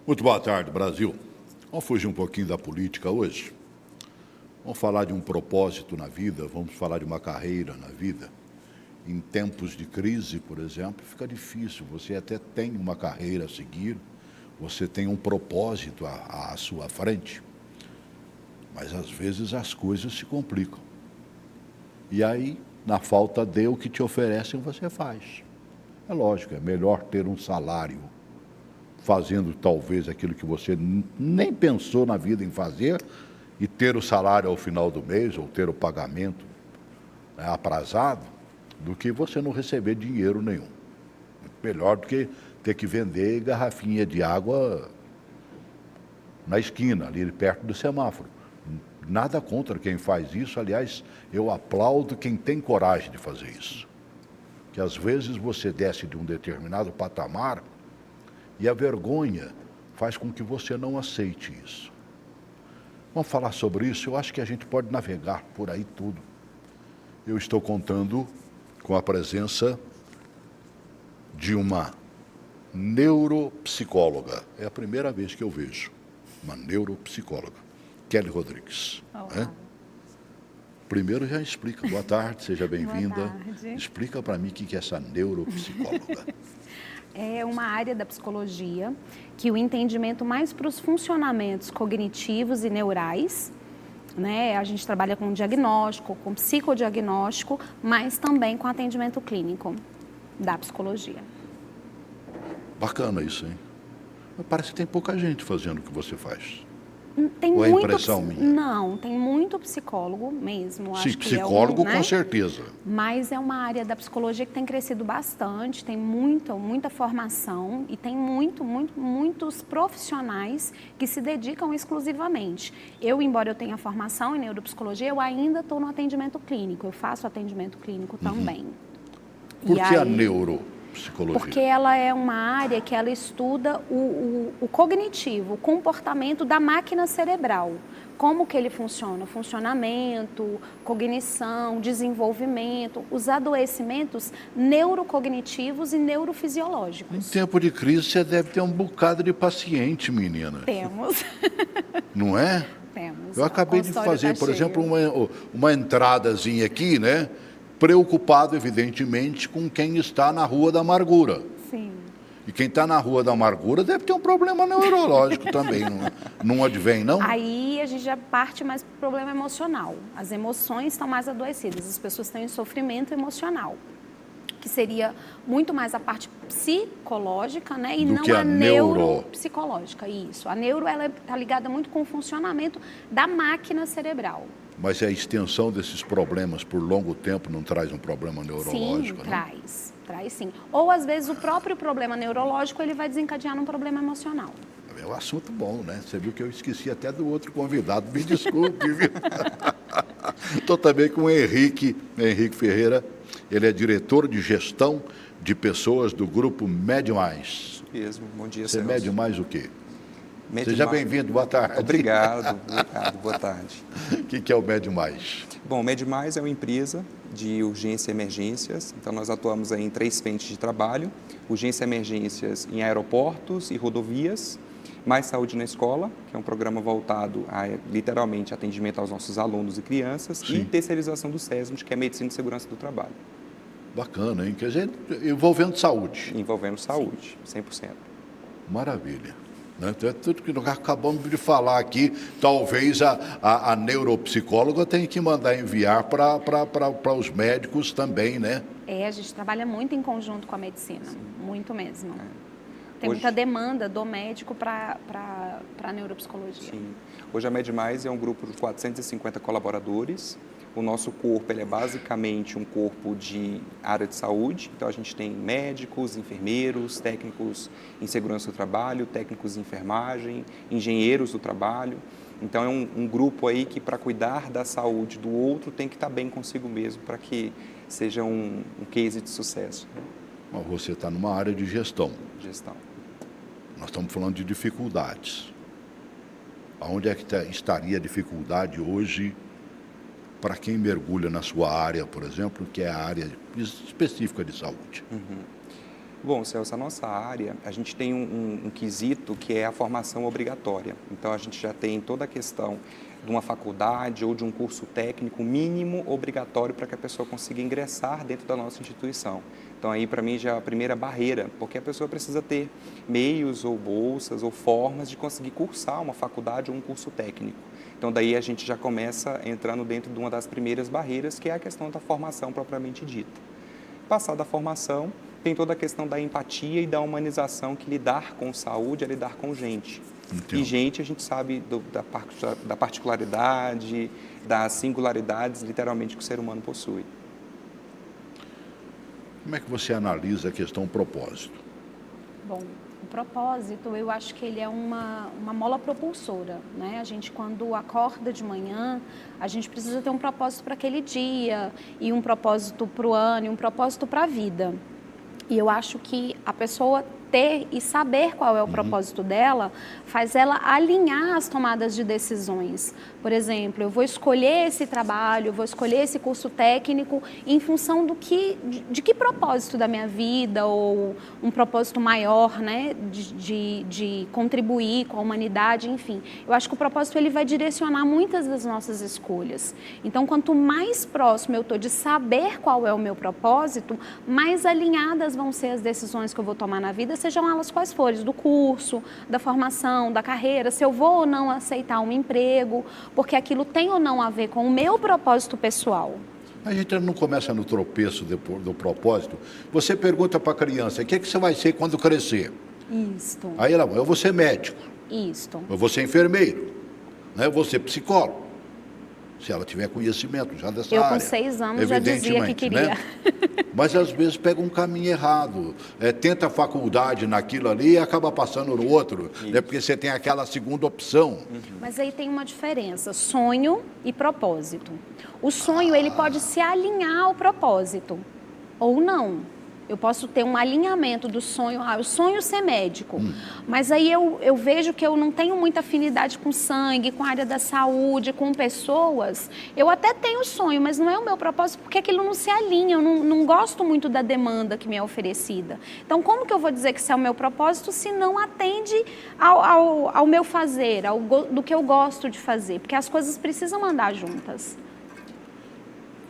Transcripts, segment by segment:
Muito boa tarde, Brasil. Vamos fugir um pouquinho da política hoje. Vamos falar de um propósito na vida, vamos falar de uma carreira na vida. Em tempos de crise, por exemplo, fica difícil. Você até tem uma carreira a seguir, você tem um propósito à sua frente, mas às vezes as coisas se complicam. E aí, na falta de o que te oferecem, você faz. É lógico, é melhor ter um salário fazendo talvez aquilo que você nem pensou na vida em fazer e ter o salário ao final do mês ou ter o pagamento aprazado, do que você não receber dinheiro nenhum. Melhor do que ter que vender garrafinha de água na esquina, ali perto do semáforo. Nada contra quem faz isso, aliás, eu aplaudo quem tem coragem de fazer isso. Que às vezes você desce de um determinado patamar e a vergonha faz com que você não aceite isso. Vamos falar sobre isso? Eu acho que a gente pode navegar por aí tudo. Eu estou contando com a presença de uma neuropsicóloga. É a primeira vez que eu vejo uma neuropsicóloga. Kelly Rodrigues. Primeiro já explica. Boa tarde, seja bem-vinda. Boa tarde. Explica para mim o que é essa neuropsicóloga. É uma área da psicologia que o entendimento mais para os funcionamentos cognitivos e neurais, né? A gente trabalha com diagnóstico, com psicodiagnóstico, mas também com atendimento clínico da psicologia. Bacana isso, hein? Mas parece que tem pouca gente fazendo o que você faz. Tem Ou é muito impressão minha? Não, tem muito psicólogo mesmo. Sim, acho que psicólogo né? com certeza. Mas é uma área da psicologia que tem crescido bastante, tem muita formação e tem muitos profissionais que se dedicam exclusivamente. Eu, embora eu tenha formação em neuropsicologia, eu ainda estou no atendimento clínico, eu faço atendimento clínico também. Por E que a aí, neuropsicologia? porque ela é uma área que ela estuda o cognitivo, o comportamento da máquina cerebral. Como que ele funciona? Funcionamento, cognição, desenvolvimento, os adoecimentos neurocognitivos e neurofisiológicos. Em tempo de crise você deve ter um bocado de paciente, menina. Temos. Não é? Temos. Eu acabei de fazer, por cheio. exemplo, uma entradazinha aqui, né? Preocupado, evidentemente, com quem está na Rua da Amargura. Sim. E quem está na Rua da Amargura deve ter um problema neurológico também, não advém, não? Aí a gente já parte mais para o problema emocional. As emoções estão mais adoecidas, as pessoas têm um sofrimento emocional, que seria muito mais a parte psicológica, né? E Do não que a neuropsicológica. Isso. A neuro ela está ligada muito com o funcionamento da máquina cerebral. Mas a extensão desses problemas por longo tempo não traz um problema neurológico, Sim, não? traz sim. Ou às vezes o próprio problema neurológico ele vai desencadear num problema emocional. É um assunto bom, né? Você viu que eu esqueci até do outro convidado, me desculpe, viu? Estou também com o Henrique Ferreira, ele é diretor de gestão de pessoas do grupo Mede Mais. Mesmo, bom dia, Você Celso. mede mais o quê? Mede Seja Mais- bem-vindo, boa tarde. Obrigado, boa tarde. O que é o Mede Mais? Bom, o Mede Mais é uma empresa de urgência e emergências, então nós atuamos aí em 3 frentes de trabalho, urgência e emergências em aeroportos e rodovias, Mais Saúde na Escola, que é um programa voltado a, literalmente, atendimento aos nossos alunos e crianças, Sim. e terceirização do SESMIT, que é Medicina e Segurança do Trabalho, Bacana, hein? Quer dizer, envolvendo saúde. envolvendo saúde, 100%. Maravilha. Né? Então, é tudo que nós acabamos de falar aqui, talvez a neuropsicóloga tenha que mandar enviar para os médicos também, né? A gente trabalha muito em conjunto com a medicina, muito mesmo. Tem Hoje- muita demanda do médico para a neuropsicologia. Sim. Hoje a Mede Mais é um grupo de 450 colaboradores. O nosso corpo ele é basicamente um corpo de área de saúde. Então a gente tem médicos, enfermeiros, técnicos em segurança do trabalho, técnicos em enfermagem, engenheiros do trabalho. Então é um grupo aí que para cuidar da saúde do outro tem que estar bem consigo mesmo para que seja um case de sucesso, né? Mas você está numa área de gestão. Gestão. Nós estamos falando de dificuldades. Aonde é que estaria a dificuldade hoje para quem mergulha na sua área, por exemplo, que é a área específica de saúde? Bom, Celso, a nossa área, a gente tem um quesito que é a formação obrigatória. Então, a gente já tem toda a questão de uma faculdade ou de um curso técnico mínimo obrigatório para que a pessoa consiga ingressar dentro da nossa instituição. Então, aí, para mim, já é a primeira barreira, porque a pessoa precisa ter meios ou bolsas ou formas de conseguir cursar uma faculdade ou um curso técnico. Então, daí a gente já começa entrando dentro de uma das primeiras barreiras, que é a questão da formação propriamente dita. Passada a formação, tem toda a questão da empatia e da humanização, que lidar com saúde é lidar com gente. Entendo. E gente, a gente sabe da particularidade, das singularidades, literalmente, que o ser humano possui. Como é que você analisa a questão propósito? Bom, o propósito, eu acho que ele é uma mola propulsora, né? A gente, quando acorda de manhã, a gente precisa ter um propósito para aquele dia, e um propósito para o ano, e um propósito para a vida. E eu acho que a pessoa ter e saber qual é o propósito dela faz ela alinhar as tomadas de decisões. Por exemplo, eu vou escolher esse trabalho, eu vou escolher esse curso técnico em função de que propósito da minha vida, ou um propósito maior, né, de contribuir com a humanidade, enfim. Eu acho que o propósito ele vai direcionar muitas das nossas escolhas. Então, quanto mais próximo eu estou de saber qual é o meu propósito, mais alinhadas vão ser as decisões que eu vou tomar na vida, sejam elas quais forem, do curso, da formação, da carreira, se eu vou ou não aceitar um emprego, porque aquilo tem ou não a ver com o meu propósito pessoal. A gente não começa no tropeço do propósito. Você pergunta para a criança, o que você vai ser quando crescer? Isto. Aí ela, eu vou ser médico, Isto. eu vou ser enfermeiro, né? Eu vou ser psicólogo. Se ela tiver conhecimento já dessa área. Eu com 6 anos já dizia que queria. Né? Mas às vezes pega um caminho errado, tenta faculdade naquilo ali e acaba passando no outro, né? Porque você tem aquela segunda opção. Mas aí tem uma diferença, sonho e propósito. O sonho, ele pode se alinhar ao propósito, ou não. Eu posso ter um alinhamento do sonho, eu sonho ser médico, mas aí eu vejo que eu não tenho muita afinidade com sangue, com a área da saúde, com pessoas. Eu até tenho sonho, mas não é o meu propósito, porque aquilo não se alinha, eu não gosto muito da demanda que me é oferecida. Então, como que eu vou dizer que isso é o meu propósito se não atende ao meu fazer, do que eu gosto de fazer? Porque as coisas precisam andar juntas.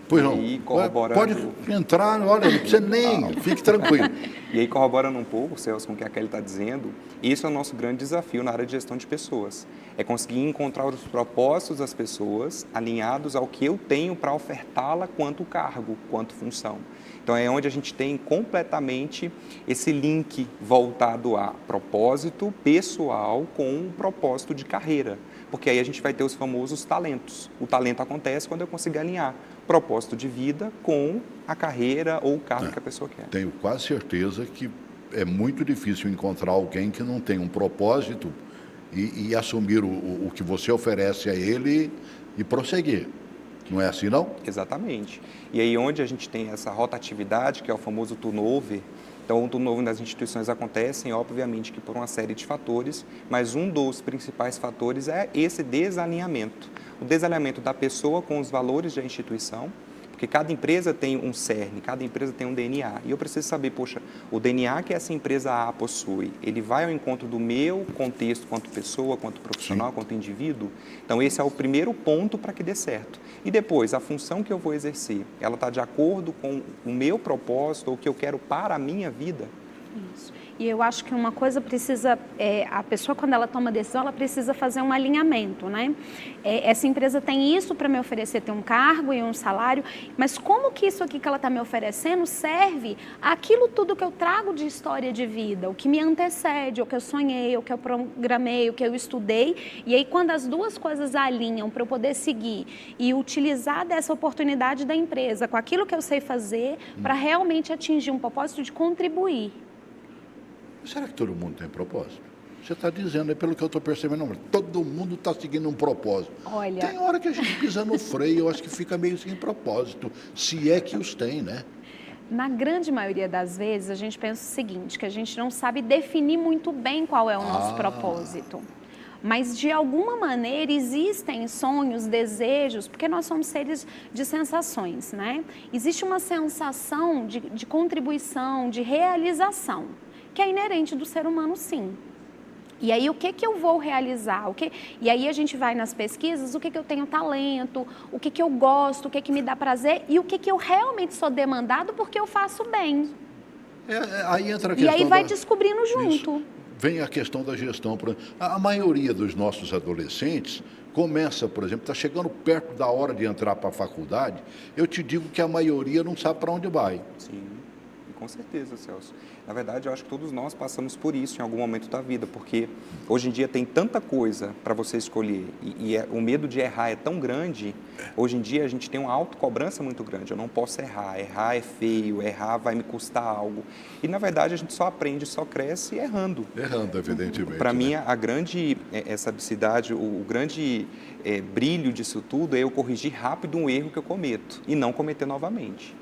Pois não, E corroborando... pode entrar, olha, não precisa nem, fique tranquilo. E aí, corroborando um pouco, Celso, com o que a Kelly está dizendo, esse é o nosso grande desafio na área de gestão de pessoas. É conseguir encontrar os propósitos das pessoas alinhados ao que eu tenho para ofertá-la quanto cargo, quanto função. Então, é onde a gente tem completamente esse link voltado a propósito pessoal com um propósito de carreira. Porque aí a gente vai ter os famosos talentos. O talento acontece quando eu consigo alinhar propósito de vida com a carreira ou o cargo que a pessoa quer. Tenho quase certeza que é muito difícil encontrar alguém que não tem um propósito e assumir o que você oferece a ele e prosseguir. Não é assim, não? Exatamente. E aí onde a gente tem essa rotatividade, que é o famoso turnover, então o turnover nas instituições acontece, obviamente, que por uma série de fatores, mas um dos principais fatores é esse desalinhamento. O desalinhamento da pessoa com os valores da instituição, porque cada empresa tem um cerne, cada empresa tem um DNA. E eu preciso saber, poxa, o DNA que essa empresa A possui, ele vai ao encontro do meu contexto quanto pessoa, quanto profissional, quanto indivíduo? Então, esse é o primeiro ponto para que dê certo. E depois, a função que eu vou exercer, ela está de acordo com o meu propósito ou o que eu quero para a minha vida? Isso. E eu acho que uma coisa precisa, a pessoa quando ela toma decisão, ela precisa fazer um alinhamento, né? Essa empresa tem isso para me oferecer, tem um cargo e um salário, mas como que isso aqui que ela está me oferecendo serve àquilo tudo que eu trago de história de vida, o que me antecede, o que eu sonhei, o que eu programei, o que eu estudei, e aí quando as duas coisas alinham para eu poder seguir e utilizar dessa oportunidade da empresa com aquilo que eu sei fazer para realmente atingir um propósito de contribuir. Será que todo mundo tem propósito? Você está dizendo, é pelo que eu estou percebendo, não, todo mundo está seguindo um propósito. Olha... Tem hora que a gente pisa no freio, eu acho que fica meio sem propósito, se é que os tem, né? Na grande maioria das vezes, a gente pensa o seguinte, que a gente não sabe definir muito bem qual é o nosso propósito. Mas, de alguma maneira, existem sonhos, desejos, porque nós somos seres de sensações, né? Existe uma sensação de contribuição, de realização, que é inerente do ser humano, sim. E aí, o que eu vou realizar? E aí, a gente vai nas pesquisas, o que eu tenho talento, o que eu gosto, o que me dá prazer e o que eu realmente sou demandado porque eu faço bem. Aí entra a E questão aí vai descobrindo junto. Isso. Vem a questão da gestão. A maioria dos nossos adolescentes começa, por exemplo, está chegando perto da hora de entrar para a faculdade, eu te digo que a maioria não sabe para onde vai. Sim, com certeza, Celso. Na verdade, eu acho que todos nós passamos por isso em algum momento da vida, porque hoje em dia tem tanta coisa para você escolher e o medo de errar é tão grande. Hoje em dia a gente tem uma autocobrança muito grande. Eu não posso errar, errar é feio, errar vai me custar algo. E, na verdade, a gente só aprende, só cresce errando. Errando, evidentemente. Para mim, a grande sabicidade, o grande brilho disso tudo é eu corrigir rápido um erro que eu cometo e não cometer novamente.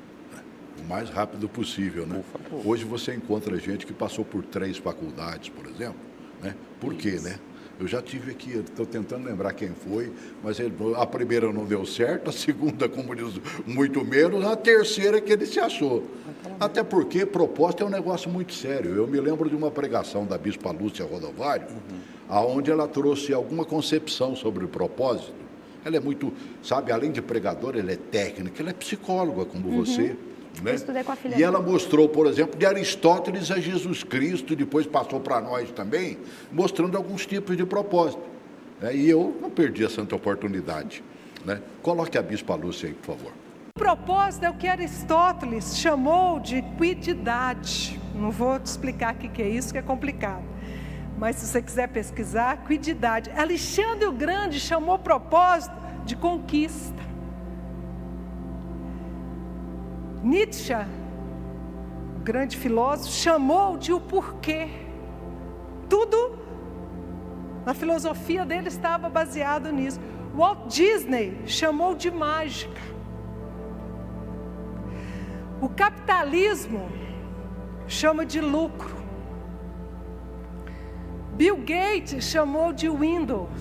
O mais rápido possível, né? Por favor. Hoje você encontra gente que passou por 3 faculdades, por exemplo, né? Por quê, né? Eu já tive aqui, estou tentando lembrar quem foi, mas a primeira não deu certo, a segunda, como diz, muito menos, a terceira que ele se achou. Até porque propósito é um negócio muito sério. Eu me lembro de uma pregação da Bispa Lúcia Rodovalho, aonde ela trouxe alguma concepção sobre o propósito. Ela é muito, sabe, além de pregadora, ela é técnica, ela é psicóloga, como você. Né? Eu estudei com a filha E ela mostrou, por exemplo, de Aristóteles a Jesus Cristo, e depois passou para nós também, mostrando alguns tipos de propósito. E eu não perdi essa oportunidade. Né? Coloque a Bispa Lúcia aí, por favor. O propósito é o que Aristóteles chamou de quididade. Não vou te explicar o que é isso, que é complicado. Mas se você quiser pesquisar, quididade. Alexandre o Grande chamou o propósito de conquista. Nietzsche, o grande filósofo, chamou de o porquê. Tudo na filosofia dele estava baseado nisso. Walt Disney chamou de mágica. O capitalismo chama de lucro. Bill Gates chamou de Windows.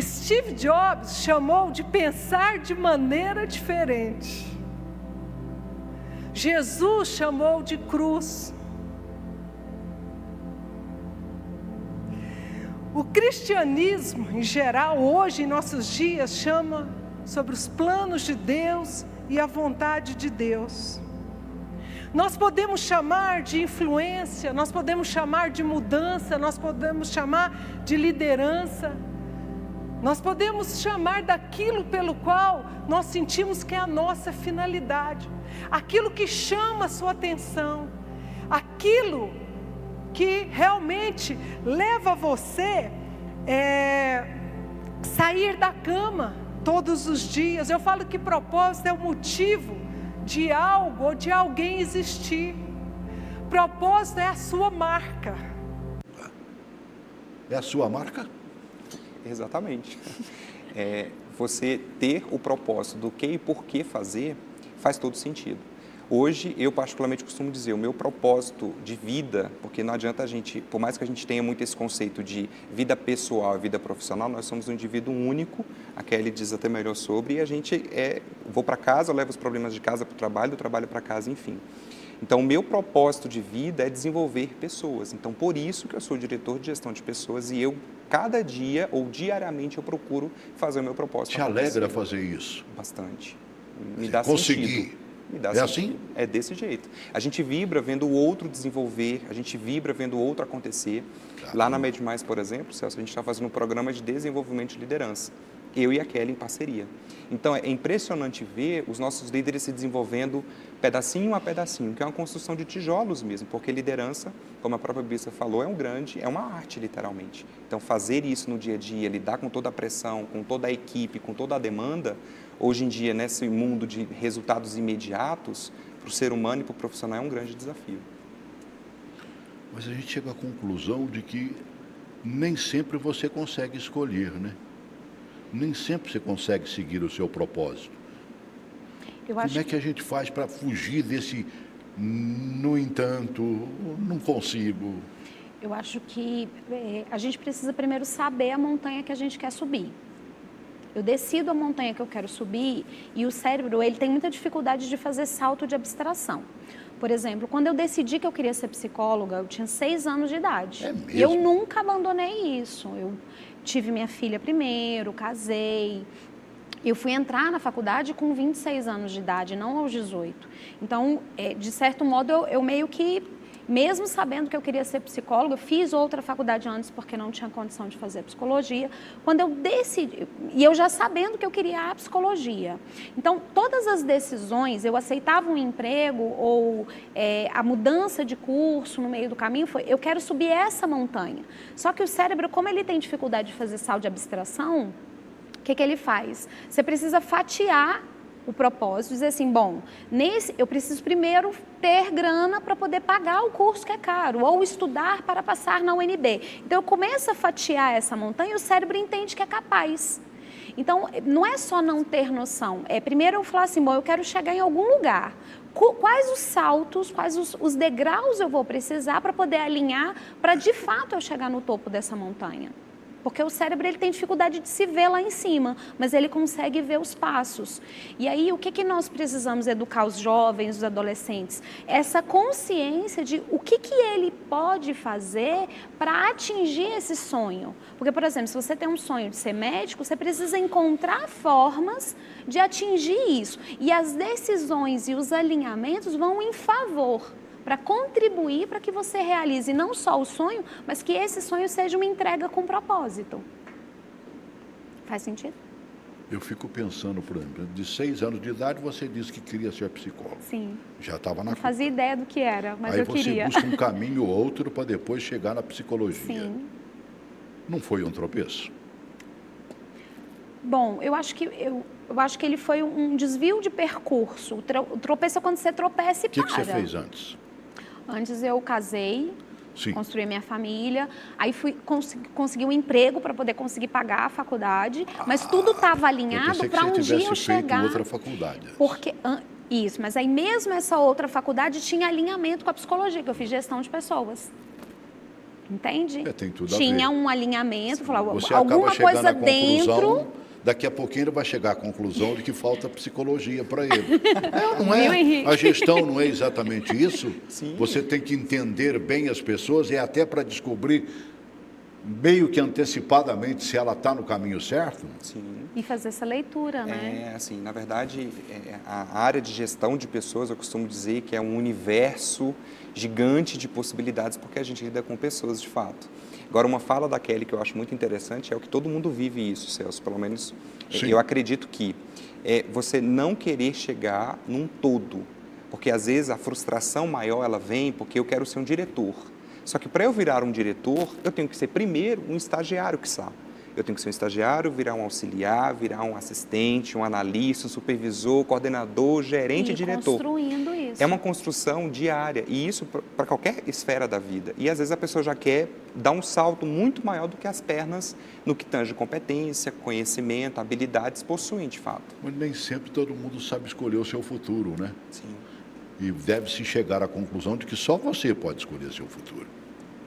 Steve Jobs chamou de pensar de maneira diferente. Jesus chamou de cruz. O cristianismo, em geral, hoje, em nossos dias, chama sobre os planos de Deus e a vontade de Deus. Nós podemos chamar de influência, nós podemos chamar de mudança, nós podemos chamar de liderança. Nós podemos chamar daquilo pelo qual nós sentimos que é a nossa finalidade, aquilo que chama a sua atenção, aquilo que realmente leva você sair da cama todos os dias. Eu falo que propósito é o motivo de algo ou de alguém existir. Propósito é a sua marca. É a sua marca? Exatamente. Você ter o propósito do que e por que fazer faz todo sentido. Hoje, eu particularmente costumo dizer, o meu propósito de vida, porque não adianta a gente, por mais que a gente tenha muito esse conceito de vida pessoal e vida profissional, nós somos um indivíduo único, a Kelly diz até melhor sobre, e a gente vou para casa, eu levo os problemas de casa para o trabalho, do trabalho para casa, enfim. Então, o meu propósito de vida é desenvolver pessoas. Então, por isso que eu sou diretor de gestão de pessoas e eu, cada dia ou diariamente, eu procuro fazer o meu propósito. Te alegra fazer isso? Bastante. Me dá conseguir. sentido. Me dá sentido. Assim? É desse jeito. A gente vibra vendo o outro desenvolver, a gente vibra vendo o outro acontecer. Claro. Lá na MedMais, por exemplo, Celso, a gente está fazendo um programa de desenvolvimento de liderança. Eu e a Kelly em parceria. Então, é impressionante ver os nossos líderes se desenvolvendo pedacinho a pedacinho, que é uma construção de tijolos mesmo, porque liderança, como a própria Bissa falou, é uma arte, literalmente. Então, fazer isso no dia a dia, lidar com toda a pressão, com toda a equipe, com toda a demanda, hoje em dia, nesse mundo de resultados imediatos, para o ser humano e para o profissional é um grande desafio. Mas a gente chega à conclusão de que nem sempre você consegue escolher, né? Nem sempre você consegue seguir o seu propósito. Como é que a gente faz para fugir desse, no entanto, não consigo? Eu acho que a gente precisa primeiro saber a montanha que a gente quer subir. Eu decido a montanha que eu quero subir e o cérebro, ele tem muita dificuldade de fazer salto de abstração. Por exemplo, quando eu decidi que eu queria ser psicóloga, eu tinha 6 anos de idade. É mesmo? E eu nunca abandonei isso. Eu tive minha filha primeiro, casei. Eu fui entrar na faculdade com 26 anos de idade, não aos 18. Então, de certo modo, eu meio que, mesmo sabendo que eu queria ser psicóloga, fiz outra faculdade antes porque não tinha condição de fazer psicologia. Quando eu decidi, e eu já sabendo que eu queria a psicologia. Então, todas as decisões, eu aceitava um emprego ou a mudança de curso no meio do caminho, foi, eu quero subir essa montanha. Só que o cérebro, como ele tem dificuldade de fazer salto de abstração, o que ele faz? Você precisa fatiar o propósito, dizer assim, bom, eu preciso primeiro ter grana para poder pagar o curso que é caro, ou estudar para passar na UNB. Então, eu começo a fatiar essa montanha e o cérebro entende que é capaz. Então, não é só não ter noção, primeiro eu falar assim, bom, eu quero chegar em algum lugar. Quais os saltos, quais os degraus eu vou precisar para poder alinhar, para de fato eu chegar no topo dessa montanha? Porque o cérebro ele tem dificuldade de se ver lá em cima, mas ele consegue ver os passos. E aí, o que nós precisamos educar os jovens, os adolescentes? Essa consciência de o que ele pode fazer para atingir esse sonho. Porque, por exemplo, se você tem um sonho de ser médico, você precisa encontrar formas de atingir isso. E as decisões e os alinhamentos vão em favor, para contribuir para que você realize não só o sonho, mas que esse sonho seja uma entrega com propósito. Faz sentido? Eu fico pensando, por exemplo, de 6 anos de idade você disse que queria ser psicólogo. Sim. Já estava na Não fazia ideia do que era, mas Aí eu queria. Aí você busca um caminho ou outro para depois chegar na psicologia. Sim. Não foi um tropeço? Bom, eu acho que ele foi um desvio de percurso. O tropeço é quando você tropeça e para. O que você fez antes? Antes eu casei, Sim. Construí minha família, aí consegui um emprego para poder conseguir pagar a faculdade, mas tudo estava alinhado para um dia eu chegar. Outra faculdade. Porque isso, mas aí mesmo essa outra faculdade tinha alinhamento com a psicologia, que eu fiz gestão de pessoas. Entende? Tem tudo a tinha ver. Um alinhamento, falava você alguma coisa dentro. Daqui a pouquinho ele vai chegar à conclusão de que falta psicologia para ele. Não é? A gestão não é exatamente isso? Sim. Você tem que entender bem as pessoas e até para descobrir meio que antecipadamente se ela está no caminho certo. Sim. E fazer essa leitura, né? Assim, na verdade, a área de gestão de pessoas, eu costumo dizer que é um universo gigante de possibilidades, porque a gente lida com pessoas de fato. Agora, uma fala da Kelly que eu acho muito interessante é o que todo mundo vive isso, Celso, pelo menos eu acredito que você não querer chegar num todo, porque às vezes a frustração maior ela vem porque eu quero ser um diretor. Só que para eu virar um diretor, eu tenho que ser primeiro um estagiário que sabe. Eu tenho que ser um estagiário, virar um auxiliar, virar um assistente, um analista, um supervisor, coordenador, gerente e diretor. Construindo isso. É uma construção diária e isso para qualquer esfera da vida. E às vezes a pessoa já quer dar um salto muito maior do que as pernas no que tange competência, conhecimento, habilidades possuem de fato. Mas nem sempre todo mundo sabe escolher o seu futuro, né? Sim. E deve-se chegar à conclusão de que só você pode escolher seu futuro.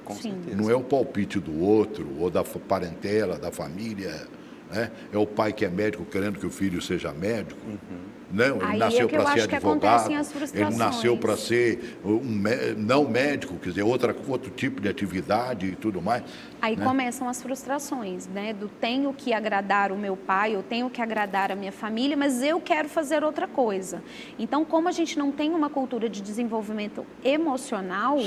Com certeza. Não é o palpite do outro, ou da parentela, da família, né? É o pai que é médico querendo que o filho seja médico. Não, ele nasceu para ser advogado, ele nasceu para ser não médico, quer dizer, outro tipo de atividade e tudo mais. Aí né? Começam as frustrações, né? Do tenho que agradar o meu pai, eu tenho que agradar a minha família, mas eu quero fazer outra coisa. Então, como a gente não tem uma cultura de desenvolvimento emocional,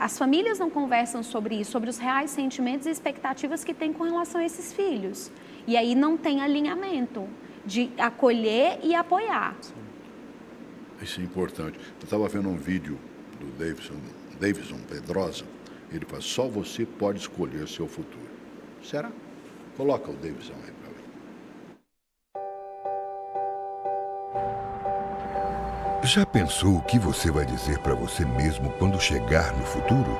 as famílias não conversam sobre isso, sobre os reais sentimentos e expectativas que tem com relação a esses filhos. E aí não tem alinhamento de acolher e apoiar. Sim. Isso é importante. Eu estava vendo um vídeo do Davidson Pedrosa, ele fala, só você pode escolher seu futuro. Será? Coloca o Davidson aí para ver. Já pensou o que você vai dizer para você mesmo quando chegar no futuro?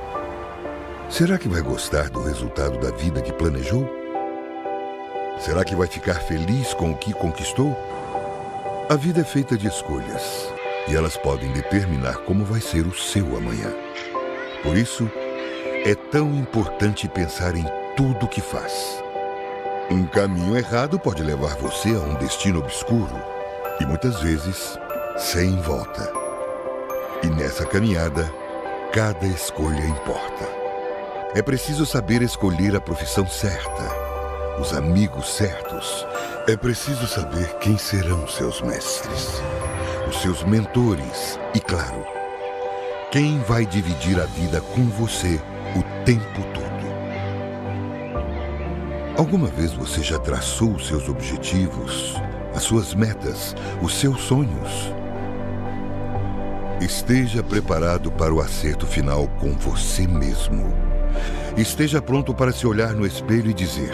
Será que vai gostar do resultado da vida que planejou? Será que vai ficar feliz com o que conquistou? A vida é feita de escolhas, e elas podem determinar como vai ser o seu amanhã. Por isso, é tão importante pensar em tudo que faz. Um caminho errado pode levar você a um destino obscuro e muitas vezes sem volta. E nessa caminhada, cada escolha importa. É preciso saber escolher a profissão certa, os amigos certos. É preciso saber quem serão seus mestres, os seus mentores e, claro, quem vai dividir a vida com você o tempo todo. Alguma vez você já traçou os seus objetivos, as suas metas, os seus sonhos? Esteja preparado para o acerto final com você mesmo. Esteja pronto para se olhar no espelho e dizer: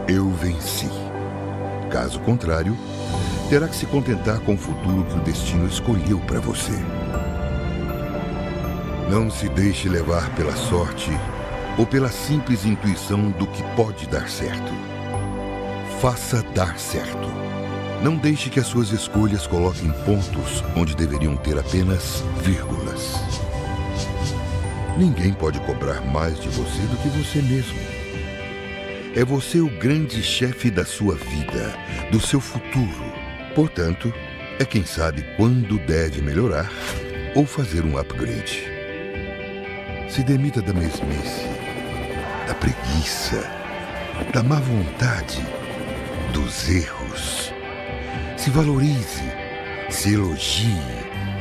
eu venci. Caso contrário, terá que se contentar com o futuro que o destino escolheu para você. Não se deixe levar pela sorte ou pela simples intuição do que pode dar certo. Faça dar certo. Não deixe que as suas escolhas coloquem pontos onde deveriam ter apenas vírgulas. Ninguém pode cobrar mais de você do que você mesmo. É você o grande chefe da sua vida, do seu futuro. Portanto, é quem sabe quando deve melhorar ou fazer um upgrade. Se demita da mesmice, da preguiça, da má vontade, dos erros. Se valorize, se elogie,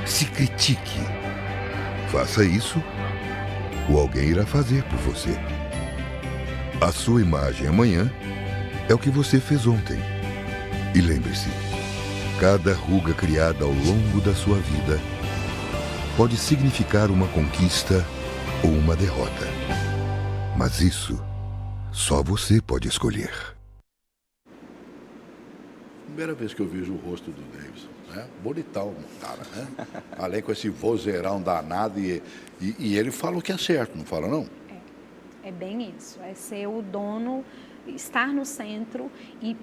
se critique. Faça isso, ou alguém irá fazer por você. A sua imagem amanhã é o que você fez ontem. E lembre-se, cada ruga criada ao longo da sua vida pode significar uma conquista ou uma derrota. Mas isso, só você pode escolher. Primeira vez que eu vejo o rosto do Davidson, né? Bonitão, cara, né? Além com esse vozeirão danado e ele fala o que é certo, não fala não? É bem isso, é ser o dono, estar no centro e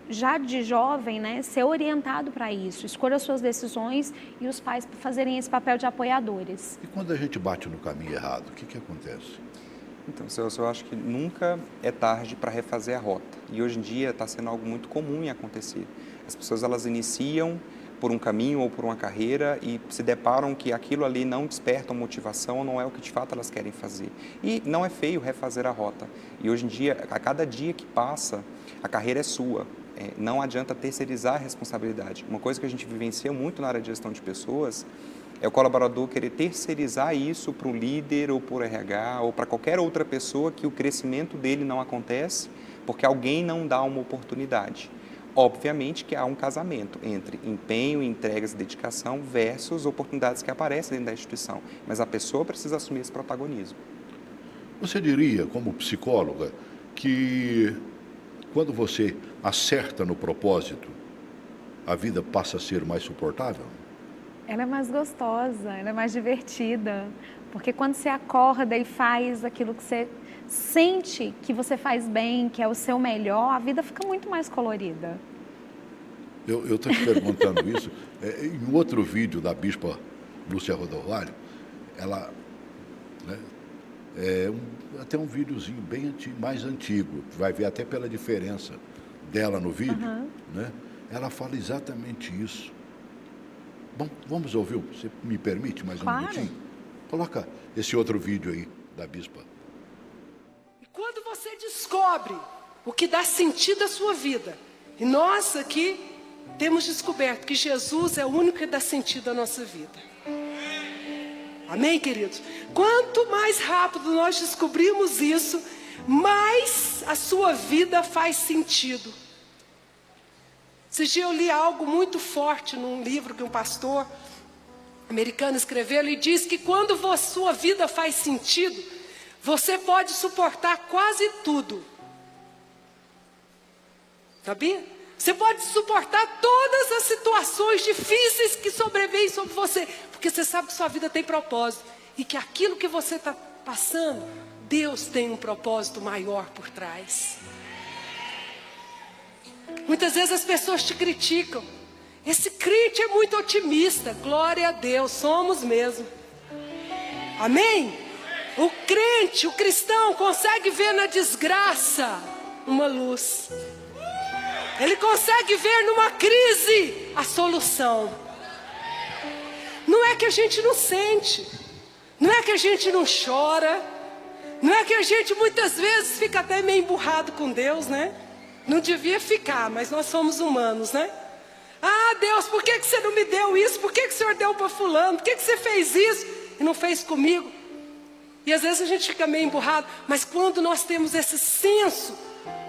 já de jovem, né, ser orientado para isso, escolha as suas decisões e os pais fazerem esse papel de apoiadores. E quando a gente bate no caminho errado, o que acontece? Então, eu acho que nunca é tarde para refazer a rota. E hoje em dia está sendo algo muito comum em acontecer. As pessoas elas iniciam por um caminho ou por uma carreira e se deparam que aquilo ali não desperta motivação, não é o que de fato elas querem fazer. E não é feio refazer a rota. E hoje em dia, a cada dia que passa, a carreira é sua. Não adianta terceirizar a responsabilidade. Uma coisa que a gente vivencia muito na área de gestão de pessoas é o colaborador querer terceirizar isso para o líder ou para o RH ou para qualquer outra pessoa que o crescimento dele não acontece porque alguém não dá uma oportunidade. Obviamente que há um casamento entre empenho, entregas e dedicação versus oportunidades que aparecem dentro da instituição, mas a pessoa precisa assumir esse protagonismo. Você diria, como psicóloga, que quando você acerta no propósito, a vida passa a ser mais suportável? Ela é mais gostosa, ela é mais divertida, porque quando você acorda e faz aquilo que você sente que você faz bem, que é o seu melhor, a vida fica muito mais colorida. Eu estou te perguntando isso. Em outro vídeo da Bispa Lúcia Rodovalho, ela... Né, até um videozinho bem mais antigo, vai ver até pela diferença dela no vídeo, né? Ela fala exatamente isso. Bom, vamos ouvir, você me permite mais um minutinho? Coloca esse outro vídeo aí da Bispa. E quando você descobre o que dá sentido à sua vida, e nós aqui temos descoberto que Jesus é o único que dá sentido à nossa vida. Amém, queridos? Quanto mais rápido nós descobrimos isso, mais a sua vida faz sentido. Esse dia eu li algo muito forte num livro que um pastor americano escreveu. Ele diz que quando a sua vida faz sentido, você pode suportar quase tudo. Sabia? Você pode suportar todas as situações difíceis que sobrevêm sobre você, porque você sabe que sua vida tem propósito e que aquilo que você está passando, Deus tem um propósito maior por trás. Muitas vezes as pessoas te criticam. Esse crente é muito otimista. Glória a Deus, somos mesmo. Amém? O crente, o cristão, consegue ver na desgraça uma luz. Ele consegue ver numa crise a solução. Não é que a gente não sente, não é que a gente não chora, não é que a gente muitas vezes fica até meio emburrado com Deus, né? Não devia ficar, mas nós somos humanos, né? Ah, Deus, por que você não me deu isso? Por que o Senhor deu para fulano? Por que você fez isso e não fez comigo? E às vezes a gente fica meio emburrado, mas quando nós temos esse senso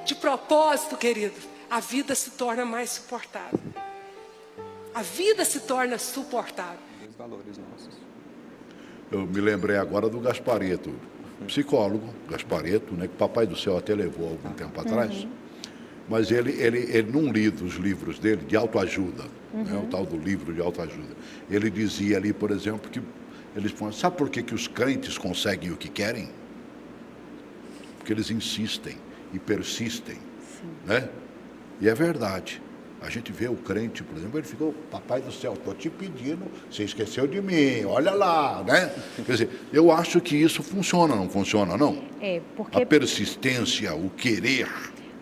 de propósito, querido, a vida se torna mais suportável. A vida se torna suportável. Os valores nossos. Eu me lembrei agora do Gaspareto, psicólogo, Gaspareto, né, que o Papai do Céu até levou algum tempo atrás. Mas ele não li dos livros dele de autoajuda, né, o tal do livro de autoajuda. Ele dizia ali, por exemplo, que eles falam, sabe por que os crentes conseguem o que querem? Porque eles insistem e persistem, né? E é verdade. A gente vê o crente, por exemplo, ele ficou, Papai do Céu, estou te pedindo, você esqueceu de mim, olha lá, né? Quer dizer, eu acho que isso funciona, não funciona, não? Porque... A persistência, o querer.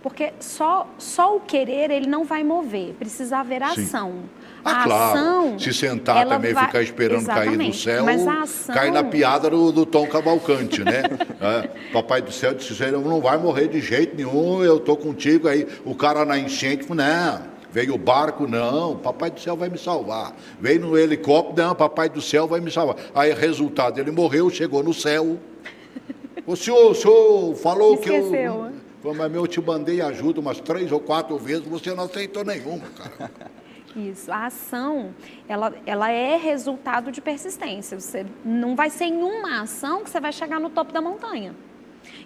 Porque só o querer, ele não vai mover, precisa haver ação. Ah, claro. Ação, se sentar também, ficar esperando cair do céu, mas a ação... cai na piada do Tom Cavalcante, né? Papai do Céu disse, você não vai morrer de jeito nenhum, eu estou contigo. Aí o cara na enchente falou, não, veio o barco, não, Papai do Céu vai me salvar. Veio no helicóptero, não, Papai do Céu vai me salvar. Aí, resultado, ele morreu, chegou no céu. O senhor falou que eu... Mas eu te mandei ajuda umas 3 ou 4 vezes, você não aceitou nenhuma, cara. Isso, a ação, ela é resultado de persistência. Você não vai ser em uma ação que você vai chegar no topo da montanha.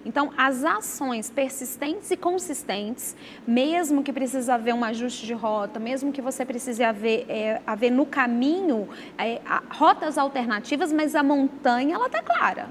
Então, as ações persistentes e consistentes, mesmo que precise haver um ajuste de rota, mesmo que você precise haver no caminho rotas alternativas, mas a montanha, ela está clara.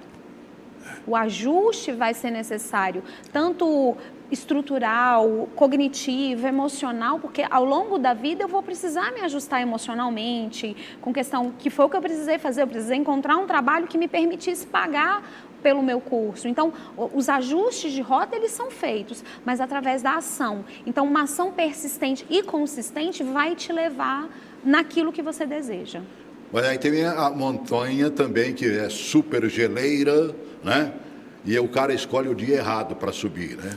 O ajuste vai ser necessário, tanto estrutural, cognitivo, emocional, porque ao longo da vida eu vou precisar me ajustar emocionalmente, com questão que foi o que eu precisei fazer, eu precisei encontrar um trabalho que me permitisse pagar pelo meu curso. Então, os ajustes de rota, eles são feitos, mas através da ação. Então, uma ação persistente e consistente vai te levar naquilo que você deseja. Mas aí tem a montanha também, que é super geleira, né? E o cara escolhe o dia errado para subir, né?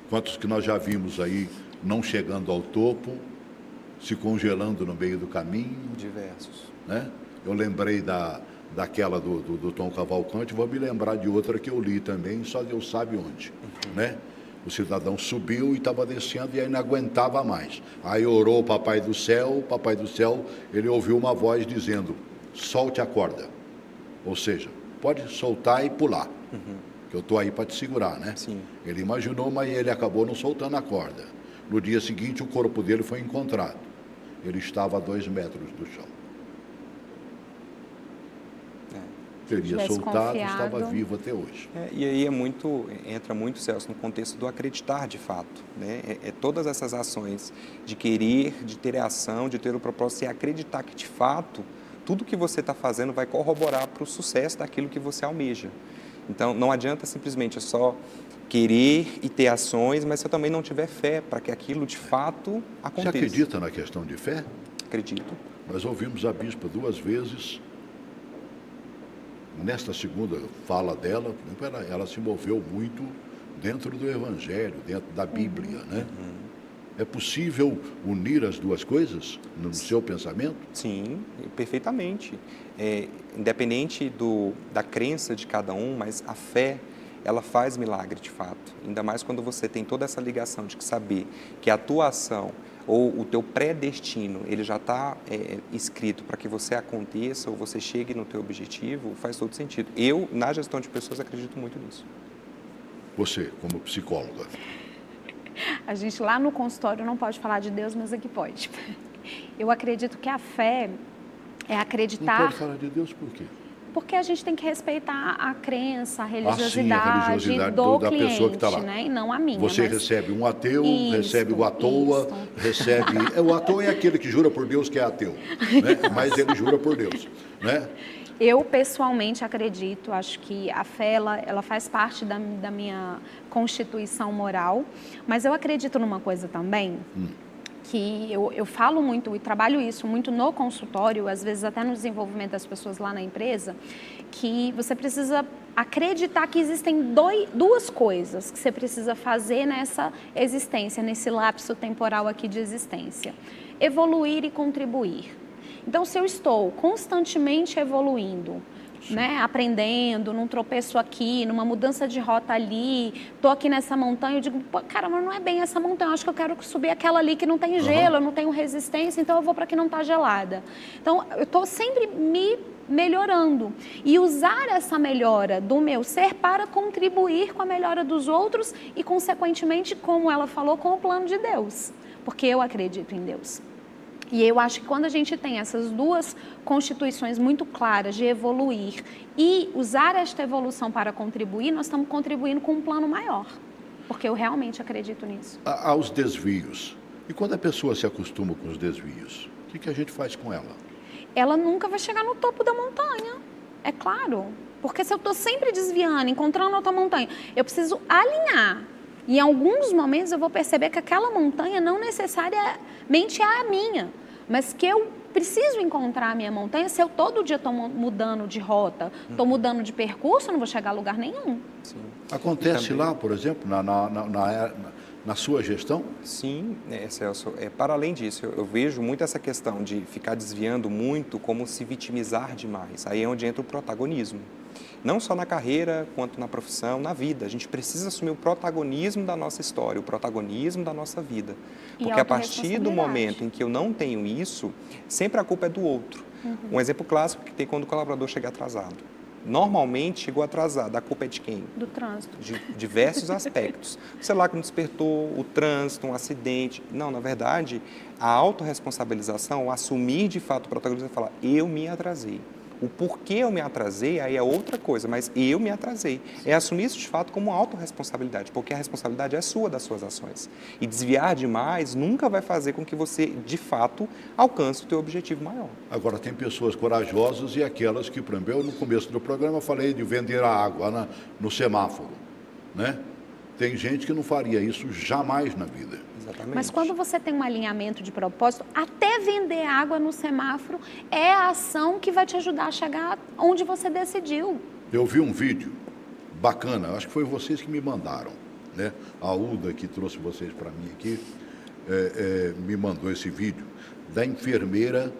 Quantos que nós já vimos aí não chegando ao topo, se congelando no meio do caminho. Diversos. Né? Eu lembrei daquela do Tom Cavalcante, vou me lembrar de outra que eu li também, só Deus sabe onde, né? O cidadão subiu e estava descendo e aí não aguentava mais. Aí orou o Papai do Céu, ele ouviu uma voz dizendo, solte a corda. Ou seja, pode soltar e pular, que eu estou aí para te segurar, né? Sim. Ele imaginou, mas ele acabou não soltando a corda. No dia seguinte, o corpo dele foi encontrado. Ele estava a 2 metros do chão. Teria soltado, estava vivo até hoje. E aí entra muito, Celso, no contexto do acreditar de fato, né? Todas essas ações de querer, de ter ação, de ter o propósito e acreditar que de fato tudo que você está fazendo vai corroborar para o sucesso daquilo que você almeja. Então não adianta simplesmente só querer e ter ações, mas se eu também não tiver fé para que aquilo de fato aconteça. Você acredita na questão de fé? Acredito. Nós ouvimos a bispa 2 vezes. Nesta segunda fala dela, ela se moveu muito dentro do Evangelho, dentro da Bíblia, né? É possível unir as duas coisas no seu pensamento? Sim, perfeitamente. Independente da crença de cada um, mas a fé, ela faz milagre de fato. Ainda mais quando você tem toda essa ligação de saber que a tua ação ou o teu predestino, ele já está escrito para que você aconteça ou você chegue no teu objetivo, faz todo sentido. Eu, na gestão de pessoas, acredito muito nisso. Você, como psicóloga? A gente lá no consultório não pode falar de Deus, mas aqui pode. Eu acredito que a fé é acreditar... Não pode falar de Deus por quê? Porque a gente tem que respeitar a crença, a religiosidade, a religiosidade do da cliente, pessoa que está lá. Né? E não a minha. Você recebe um ateu, recebe o à toa, recebe... O ateu é aquele que jura por Deus que é ateu, né? Mas ele jura por Deus, né? Eu, pessoalmente, acredito, acho que a fé, ela faz parte da minha constituição moral, mas eu acredito numa coisa também, que eu falo muito e trabalho isso muito no consultório, às vezes até no desenvolvimento das pessoas lá na empresa, que você precisa acreditar que existem duas coisas que você precisa fazer nessa existência, nesse lapso temporal aqui de existência: evoluir e contribuir. Então, se eu estou constantemente evoluindo, né, aprendendo, num tropeço aqui, numa mudança de rota ali, estou aqui nessa montanha, eu digo, pô, cara, mas não é bem essa montanha, eu acho que eu quero subir aquela ali que não tem gelo, eu não tenho resistência, então eu vou para que não está gelada. Então, eu estou sempre me melhorando e usar essa melhora do meu ser para contribuir com a melhora dos outros e, consequentemente, como ela falou, com o plano de Deus, porque eu acredito em Deus. E eu acho que quando a gente tem essas duas constituições muito claras de evoluir e usar esta evolução para contribuir, nós estamos contribuindo com um plano maior, porque eu realmente acredito nisso. Há os desvios. E quando a pessoa se acostuma com os desvios, o que a gente faz com ela? Ela nunca vai chegar no topo da montanha, é claro. Porque se eu estou sempre desviando, encontrando outra montanha, eu preciso alinhar. E em alguns momentos eu vou perceber que aquela montanha não necessariamente é a minha, mas que eu preciso encontrar a minha montanha. Se eu todo dia estou mudando de rota, estou mudando de percurso, eu não vou chegar a lugar nenhum. Sim. Acontece lá, por exemplo, na sua gestão? Sim, Celso, para além disso, eu vejo muito essa questão de ficar desviando muito como se vitimizar demais. Aí é onde entra o protagonismo. Não só na carreira, quanto na profissão, na vida. A gente precisa assumir o protagonismo da nossa história, o protagonismo da nossa vida. Porque a partir do momento em que eu não tenho isso, sempre a culpa é do outro. Um exemplo clássico que tem quando o colaborador chega atrasado. Normalmente chegou atrasado, a culpa é de quem? Do trânsito. De diversos aspectos. O celular que não despertou, o trânsito, um acidente. Não, na verdade, a autorresponsabilização, o assumir de fato o protagonismo é falar, eu me atrasei. O porquê eu me atrasei, aí é outra coisa, mas eu me atrasei. É assumir isso de fato como autorresponsabilidade, porque a responsabilidade é sua das suas ações. E desviar demais nunca vai fazer com que você, de fato, alcance o teu objetivo maior. Agora, tem pessoas corajosas e aquelas que, por exemplo, eu no começo do programa eu falei de vender a água no semáforo, né? Tem gente que não faria isso jamais na vida. Exatamente. Mas quando você tem um alinhamento de propósito, até vender água no semáforo é a ação que vai te ajudar a chegar onde você decidiu. Eu vi um vídeo bacana, acho que foi vocês que me mandaram, né? A Uda, que trouxe vocês para mim aqui, me mandou esse vídeo da enfermeira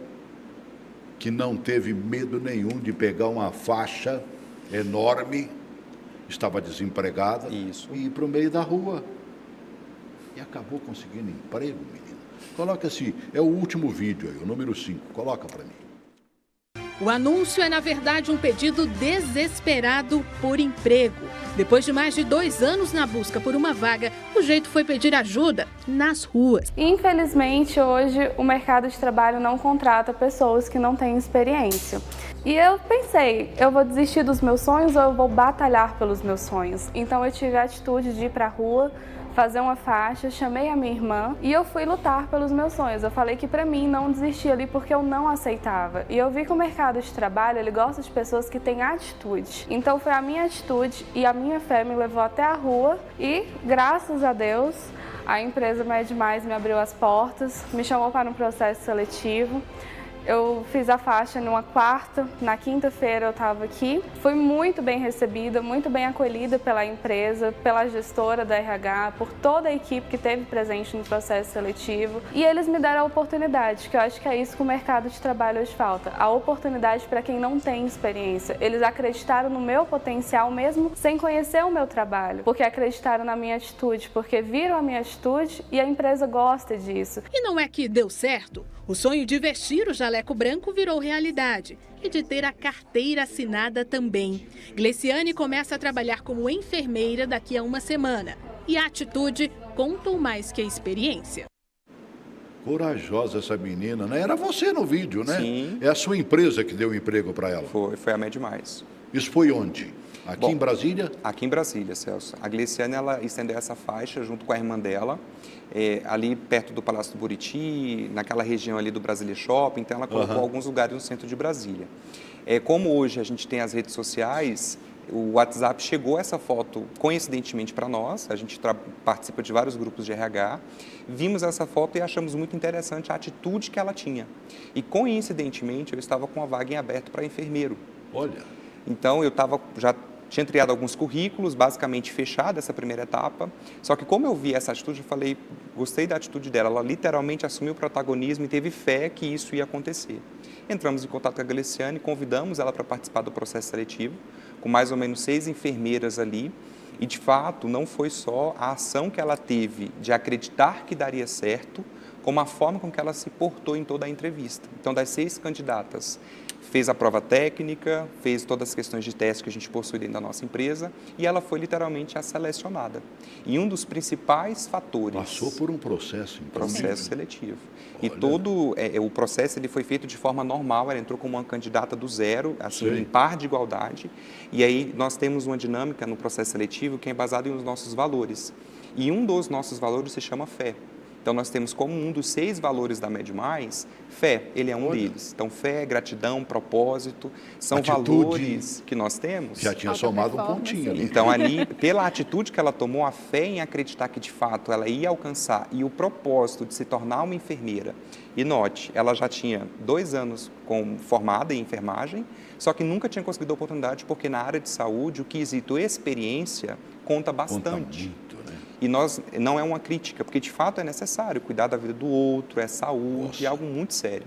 que não teve medo nenhum de pegar uma faixa enorme, estava desempregada, e ir para o meio da rua. E acabou conseguindo emprego, menino. Coloca assim, é o último vídeo aí, o número 5. Coloca para mim. O anúncio é, na verdade, um pedido desesperado por emprego. Depois de mais de 2 anos na busca por uma vaga, o jeito foi pedir ajuda nas ruas. Infelizmente, hoje, o mercado de trabalho não contrata pessoas que não têm experiência. E eu pensei, eu vou desistir dos meus sonhos ou eu vou batalhar pelos meus sonhos? Então eu tive a atitude de ir para a rua, fazer uma faixa, chamei a minha irmã e eu fui lutar pelos meus sonhos. Eu falei que para mim não desistir ali porque eu não aceitava. E eu vi que o mercado de trabalho, ele gosta de pessoas que têm atitude. Então foi a minha atitude e a minha fé me levou até a rua e, graças a Deus, a empresa Med Mais me abriu as portas, me chamou para um processo seletivo. Eu fiz a faixa numa quarta, na quinta-feira eu estava aqui. Fui muito bem recebida, muito bem acolhida pela empresa, pela gestora da RH, por toda a equipe que esteve presente no processo seletivo. E eles me deram a oportunidade, que eu acho que é isso que o mercado de trabalho hoje falta. A oportunidade para quem não tem experiência. Eles acreditaram no meu potencial mesmo sem conhecer o meu trabalho, porque acreditaram na minha atitude, porque viram a minha atitude e a empresa gosta disso. E não é que deu certo? O sonho de vestir o jaleco branco virou realidade e de ter a carteira assinada também. Gleciane começa a trabalhar como enfermeira daqui a uma semana. E a atitude contou mais que a experiência. Corajosa essa menina, né? Era você no vídeo, né? Sim. É a sua empresa que deu emprego para ela. Foi a Med Mais. Isso foi onde? Aqui Bom, em Brasília? Aqui em Brasília, Celso. A Gleciane, ela estendeu essa faixa junto com a irmã dela, ali perto do Palácio do Buriti, naquela região ali do Brasília Shopping, então ela colocou alguns lugares no centro de Brasília. Como hoje a gente tem as redes sociais, o WhatsApp chegou essa foto coincidentemente para nós, a gente participa de vários grupos de RH, vimos essa foto e achamos muito interessante a atitude que ela tinha. E coincidentemente eu estava com a vaga em aberto para enfermeiro. Olha. Então eu já tinha triado alguns currículos, basicamente fechada essa primeira etapa, só que como eu vi essa atitude, eu falei, gostei da atitude dela, ela literalmente assumiu o protagonismo e teve fé que isso ia acontecer. Entramos em contato com a Gleciane, convidamos ela para participar do processo seletivo, com mais ou menos 6 enfermeiras ali, e de fato não foi só a ação que ela teve de acreditar que daria certo, como a forma com que ela se portou em toda a entrevista. Então, das 6 candidatas, fez a prova técnica, fez todas as questões de teste que a gente possui dentro da nossa empresa e ela foi literalmente a selecionada. E um dos principais fatores... Passou por um processo, então. Processo seletivo. Olha. E todo o processo ele foi feito de forma normal, ela entrou como uma candidata do zero, assim, Sim. em par de igualdade. E aí nós temos uma dinâmica no processo seletivo que é embasada nos nossos valores. E um dos nossos valores se chama fé. Então, nós temos como um dos 6 valores da Med Mais, fé, ele é um deles. Então, fé, gratidão, propósito, são Atitude. valores que nós temos. Já tinha Alta somado um performance. pontinho ali. Então, ali, pela atitude que ela tomou, a fé em acreditar que, de fato, ela ia alcançar e o propósito de se tornar uma enfermeira. E note, ela já tinha 2 anos formada em enfermagem, só que nunca tinha conseguido a oportunidade, porque na área de saúde, o quesito experiência conta bastante. Conta muito, né? E não é uma crítica, porque de fato é necessário cuidar da vida do outro, é saúde, é algo muito sério.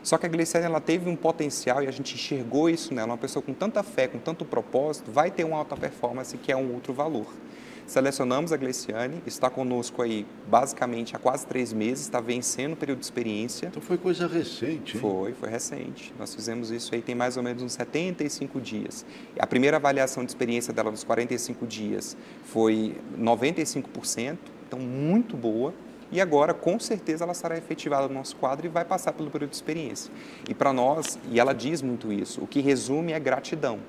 Só que a Gleciane, ela teve um potencial e a gente enxergou isso nela, uma pessoa com tanta fé, com tanto propósito, vai ter uma alta performance que é um outro valor. Selecionamos a Gleciane, está conosco aí basicamente há quase 3 meses, está vencendo o período de experiência. Então foi coisa recente, hein? Foi recente. Nós fizemos isso aí tem mais ou menos uns 75 dias. A primeira avaliação de experiência dela nos 45 dias foi 95%, então muito boa. E agora, com certeza, ela será efetivada no nosso quadro e vai passar pelo período de experiência. E para nós, e ela diz muito isso, o que resume é gratidão.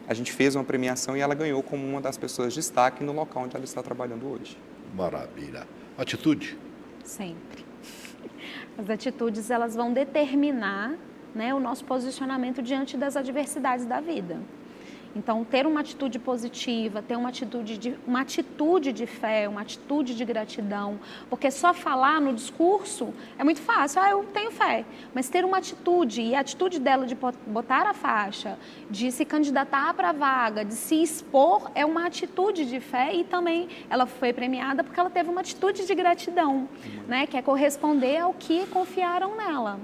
A gente fez uma premiação e ela ganhou como uma das pessoas de destaque no local onde ela está trabalhando hoje. Maravilha. Atitude? Sempre. As atitudes, elas vão determinar, né, o nosso posicionamento diante das adversidades da vida. Então, ter uma atitude positiva, ter uma atitude de fé, uma atitude de gratidão, porque só falar no discurso é muito fácil, eu tenho fé, mas ter uma atitude, e a atitude dela de botar a faixa, de se candidatar para a vaga, de se expor, é uma atitude de fé e também ela foi premiada porque ela teve uma atitude de gratidão, né, que é corresponder ao que confiaram nela.